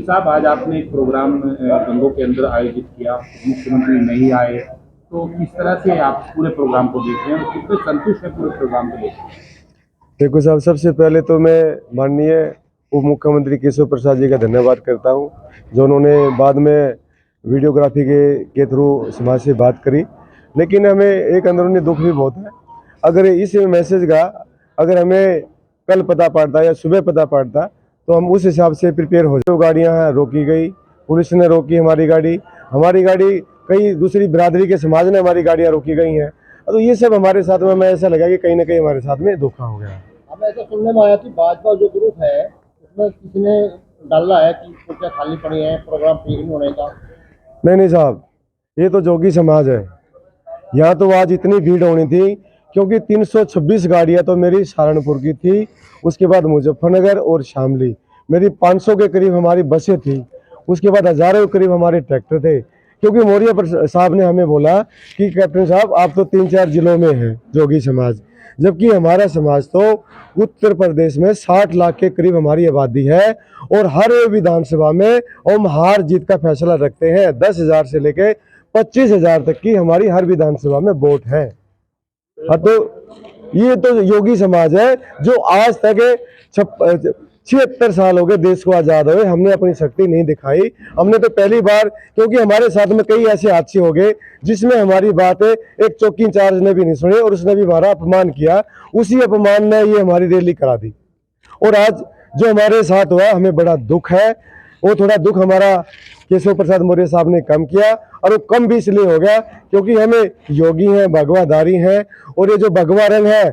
साहब, आज आपने एक प्रोग्राम गंगों के अंदर आयोजित किया, मुख्यमंत्री नहीं आए, तो किस तरह से आप पूरे प्रोग्राम को देख रहे हैं और कितने संतुष्ट हैं पूरे प्रोग्राम को लेकर? देखो साहब, सबसे पहले तो मैं माननीय उप मुख्यमंत्री केशव प्रसाद जी का धन्यवाद करता हूं, जो उन्होंने बाद में वीडियोग्राफी के थ्रू समाज से बात करी। लेकिन हमें एक अंदरूनी दुख भी बहुत है। अगर इस मैसेज का अगर हमें कल पता पड़ता या सुबह पता पड़ता तो हम उस हिसाब से प्रिपेयर हो जाते। तो गाड़ियाँ रोकी गई, पुलिस ने रोकी हमारी गाड़ी कई दूसरी बिरादरी के समाज ने हमारी गाड़ियाँ रोकी गई हैं। तो ये सब हमारे साथ में, मैं ऐसा लगा कि कहीं ना कहीं हमारे साथ में धोखा हो गया। अब ऐसा सुनने में आया कि भाजपा जो ग्रुप है उसमें किसी ने डाला है कि कुर्सियां खाली पड़ी हैं, प्रोग्राम ठीक नहीं होने का। नहीं साहब, ये तो जोगी समाज है। यहाँ तो आज इतनी भीड़ होनी थी क्योंकि 326 गाड़ियाँ तो मेरी सहारनपुर की थी, उसके बाद मुजफ्फरनगर और शामली, मेरी 500 के करीब हमारी बसें थी, उसके बाद हज़ारों के करीब हमारे ट्रैक्टर थे। क्योंकि मौर्य साहब ने हमें बोला कि कैप्टन साहब आप तो 3-4 जिलों में हैं जोगी समाज, जबकि हमारा समाज तो उत्तर प्रदेश में 60 लाख के करीब हमारी आबादी है और हर विधानसभा में हम हार जीत का फैसला रखते हैं। 10,000 से लेके 25,000 तक की हमारी हर विधानसभा में वोट है। तो ये तो योगी समाज है जो आज तक 76 साल हो गए देश को आज़ाद हुए, हमने अपनी शक्ति नहीं दिखाई। हमने तो पहली बार, क्योंकि हमारे साथ में कई ऐसे हादसे हो गए जिसमें हमारी बात एक चौकी इंचार्ज ने भी नहीं सुनी और उसने भी हमारा अपमान किया। उसी अपमान ने ये हमारी रैली करा दी और आज जो हमारे साथ हुआ हमें बड़ा दुख है। वो थोड़ा दुख हमारा केशव प्रसाद मौर्य साहब ने कम किया, और वो कम भी इसलिए हो गया क्योंकि हमें योगी हैं, भगवाधारी हैं, और ये जो भगवा रंग है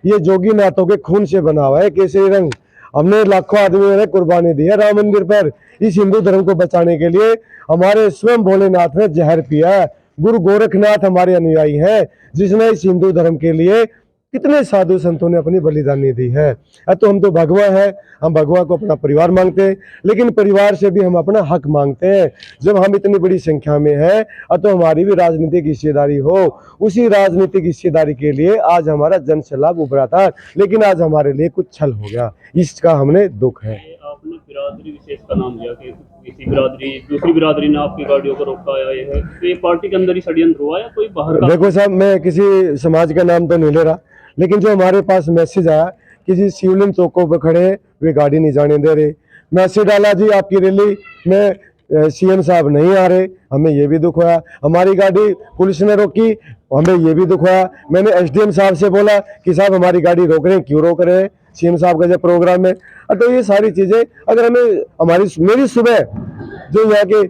ये जोगी नाथों के खून से बना हुआ है, केसरी रंग। हमने लाखों आदमियों ने कुर्बानी दी है राम मंदिर पर इस हिंदू धर्म को बचाने के लिए। हमारे स्वयं भोलेनाथ ने जहर पिया। गुरु गोरखनाथ हमारे अनुयायी हैं जिसने इस हिंदू धर्म के लिए कितने साधु संतों ने अपनी बलिदानी दी है। तो हम तो भगवा है, हम भगवा को अपना परिवार मांगते हैं, लेकिन परिवार से भी हम अपना हक मांगते हैं। जब हम इतनी बड़ी संख्या में हैं तो हमारी भी राजनीतिक हिस्सेदारी हो। उसी राजनीतिक हिस्सेदारी के लिए आज हमारा जन सैलाब उभरा था, लेकिन आज हमारे लिए कुछ छल हो गया, इसका हमने दुख है। आपने बिरादरी विशेष का नाम लिया कि किसी बिरादरी दूसरी बिरादरी ने आपकी गाड़ियों को रोका या ये है, तो ये पार्टी के अंदर ही षड्यंत्र हुआ या कोई बाहर का? देखो साहब, मैं किसी समाज का नाम तो नहीं ले रहा, लेकिन जो हमारे पास मैसेज आया किसी शिवलिंग चौकों पर खड़े वे गाड़ी नहीं जाने दे रहे, मैसेज डाला जी आपकी रैली में सीएम साहब नहीं आ रहे, हमें ये भी दुख हुआ। हमारी गाड़ी पुलिस ने रोकी, हमें ये भी दुख हुआ। मैंने एसडीएम साहब से बोला कि साहब हमारी गाड़ी रोक रहे हैं, क्यों रोक रहे हैं, सीएम साहब का जब प्रोग्राम है। तो ये सारी चीज़ें अगर हमें मेरी सुबह जो यहाँ के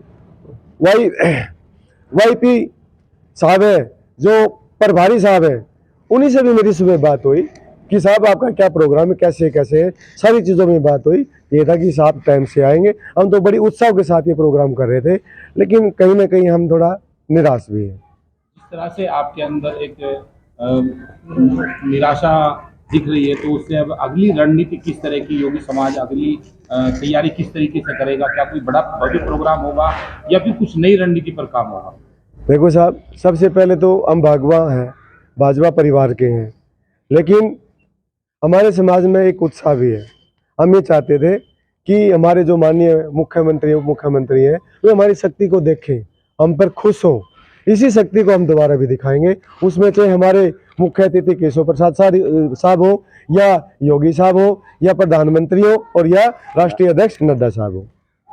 वाईपी साहब है, जो प्रभारी साहब है, उन्हीं से भी मेरी सुबह बात हुई कि साहब आपका क्या प्रोग्राम है, कैसे कैसे है, सारी चीज़ों में बात हुई। ये था कि साहब टाइम से आएंगे। हम तो बड़ी उत्साह के साथ ये प्रोग्राम कर रहे थे, लेकिन कहीं ना कहीं हम थोड़ा निराश भी हैं। जिस तरह से आपके अंदर एक निराशा दिख रही है, तो उससे अब अगली रणनीति किस तरह की, योगी समाज अगली तैयारी किस तरीके से करेगा? क्या कोई बड़ा भव्य प्रोग्राम होगा या फिर कुछ नई रणनीति पर काम होगा? देखो साहब, सबसे पहले तो हम भाजपा परिवार के हैं, लेकिन हमारे समाज में एक उत्साह भी है। हम ये चाहते थे कि हमारे जो माननीय मुख्यमंत्री उप मुख्यमंत्री हैं वे हमारी शक्ति को देखें, हम पर खुश हों। इसी शक्ति को हम दोबारा भी दिखाएंगे। उसमें चाहे हमारे मुख्य अतिथि केशव प्रसाद साहब हो, या योगी साहब हो, या प्रधानमंत्री हो, और या राष्ट्रीय अध्यक्ष नड्डा साहब हो,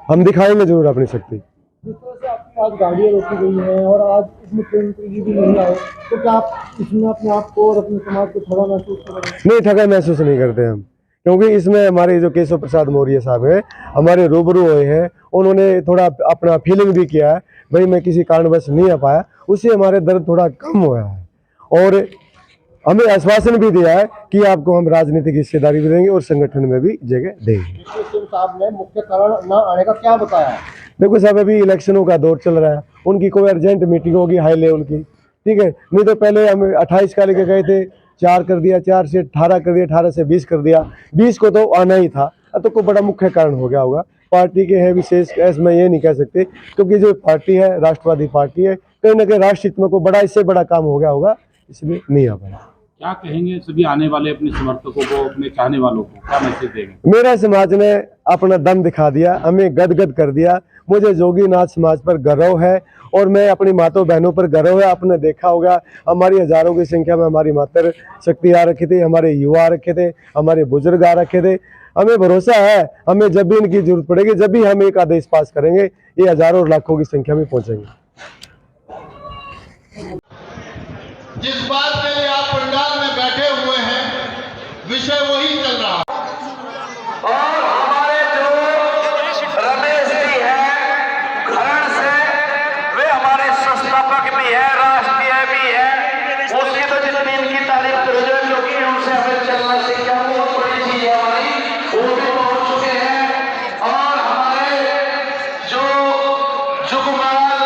हम दिखाएंगे जरूर अपनी शक्ति। जिस तरह से आपकी आज गाड़ियाँ रोकी गई हैं और आज उप मुख्यमंत्री जी भी नहीं आए, तो क्या आप इसमें अपने आप को और अपने समाज को ठगा महसूस कर रहे हैं? नहीं, ठगा महसूस नहीं करते हम, क्योंकि इसमें हमारे जो केशव प्रसाद मौर्य साहब हैं हमारे रूबरू हुए हैं, उन्होंने थोड़ा अपना फीलिंग भी किया है, भाई मैं किसी कारणवश नहीं आ पाया, उससे हमारे दर्द थोड़ा कम हुआ है। और हमें आश्वासन भी दिया है कि आपको हम राजनीतिक हिस्सेदारी भी देंगे और संगठन में भी जगह देंगे। सीएम साहब ने मुख्य कारण न आने का क्या बताया है? देखो साहब, अभी इलेक्शनों का दौर चल रहा है, उनकी कोई अर्जेंट मीटिंग होगी हाई लेवल की, ठीक है। नहीं तो पहले हम 28 का लेके गए थे, 4 कर दिया, 4 से 18 कर दिया, 18 से 20 कर दिया, 20 को तो आना ही था। तो कोई बड़ा मुख्य कारण हो गया होगा, पार्टी के है विशेष, ऐसे में ये नहीं कह सकते, क्योंकि जो पार्टी है राष्ट्रवादी पार्टी है, कहीं ना कहीं राष्ट्र हित में कोई बड़ा इससे बड़ा काम हो गया होगा, इसलिए नहीं आ पाया। क्या कहेंगे सभी आने वाले अपने समर्थकों को, अपने चाहने वालों को, क्या मैसेज देंगे? मेरा समाज ने अपना दम दिखा दिया, हमें गदगद कर दिया। मुझे जोगीनाथ समाज पर गर्व है और मैं अपनी माताओं बहनों पर गर्व है। आपने देखा होगा हमारी हजारों की संख्या में हमारी मातृ शक्ति आ रखी थी, हमारे युवा आ रखे थे, हमारे बुजुर्ग आ रखे थे। हमें भरोसा है, हमें जब भी इनकी जरूरत पड़ेगी, जब भी हम एक आदेश पास करेंगे, ये हजारों और लाखों की संख्या में पहुंचेंगे। जिस बात के लिए आप पंडाल में बैठे हुए हैं, विषय वही चल रहा है। और हमारे जो रमेश जी हैं खरण से, वे हमारे संस्थापक भी है, राष्ट्रीय भी है। उसकी तो जितनी इनकी तारीफ करो, क्योंकि उनसे हमें चलना सीखा, बहुत बड़ी चीज है हमारी, वो भी पहुंच चुके हैं। और हमारे जो जुगमाल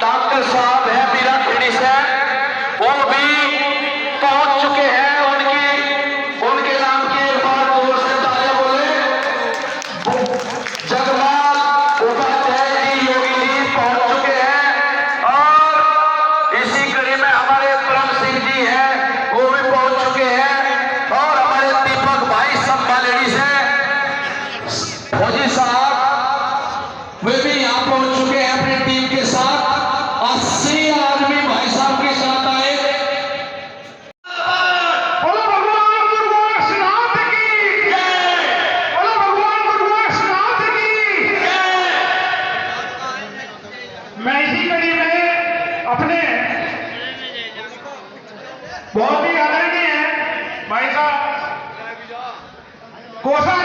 डॉक्टर साहब है बीराखेड़ी से, वो भी पहुंच चुके हैं। उनके नाम की एक बार जोर से तालियां बोले। जगमाल उपाध्याय जी, योगी जी पहुंच चुके हैं। और इसी कड़ी में हमारे परम सिंह जी हैं, वो भी पहुंच चुके हैं। और हमारे दीपक भाई संभालेड़ी से फौजी साहब, वे भी यहाँ पहुंच चुके हैं अपनी टीम के साथ। 80 आदमी भाई साहब के साथ आए। मैं इसी कड़ी में अपने बहुत ही आदरणीय है भाई साहब कोसा